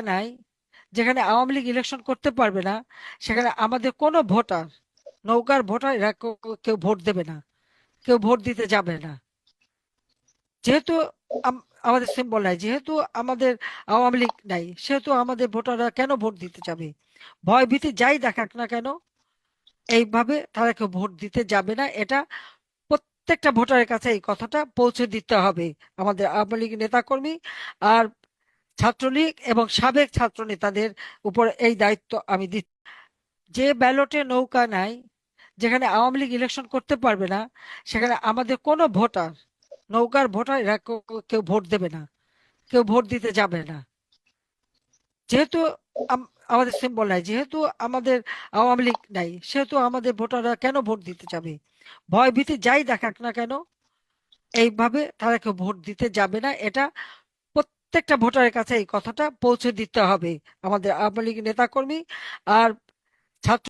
নাই, যেখানে আওয়ামী লীগ ইলেকশন করতে পারবে না, সেখানে আমাদের কোনো ভোটার, নৌকার ভোটার, এরা কেউ ভোট দেবে না, কেউ ভোট দিতে যাবে না। যেহেতু আমাদের সিম্বল নাই, যেহেতু আমাদের আওয়ামী লীগ নাই, সেহেতু আমাদের ভোটাররা কেন ভোট দিতে যাবে? ভয় ভীতি যাই দেখাক না কেন, এইভাবে তারা কেউ ভোট দিতে যাবে না। এটা প্রত্যেকটা ভোটারের কাছে এই কথাটা পৌঁছে দিতে হবে। আমাদের আওয়ামী লীগ নেতাকর্মী আর ছাত্রলীগ এবং সাবেক ছাত্র নেতাদের উপর এই দায়িত্ব আমি দিচ্ছি। যে ব্যালটে নৌকা নাই, যেখানে আওয়ামী লীগ ইলেকশন করতে পারবে না, সেখানে আমাদের কোনো ভোটার, নৌকার ভোটার, এরা কেউ ভোট দেবে না, কেউ ভোট দিতে যাবে না। যেহেতু আমাদের সিম্বল নাই, যেহেতু আমাদের আওয়ামী লীগ নাই, সেহেতু আমাদের ভোটাররা কেন ভোট দিতে যাবে? ভয় ভীতি যাই দেখাক না কেন, এইভাবে তারা কেউ ভোট দিতে যাবে না। এটা প্রত্যেকটা ভোটারের কাছে এই কথাটা পৌঁছে দিতে হবে। আমাদের আওয়ামী লীগ নেতাকর্মী আর ছাত্র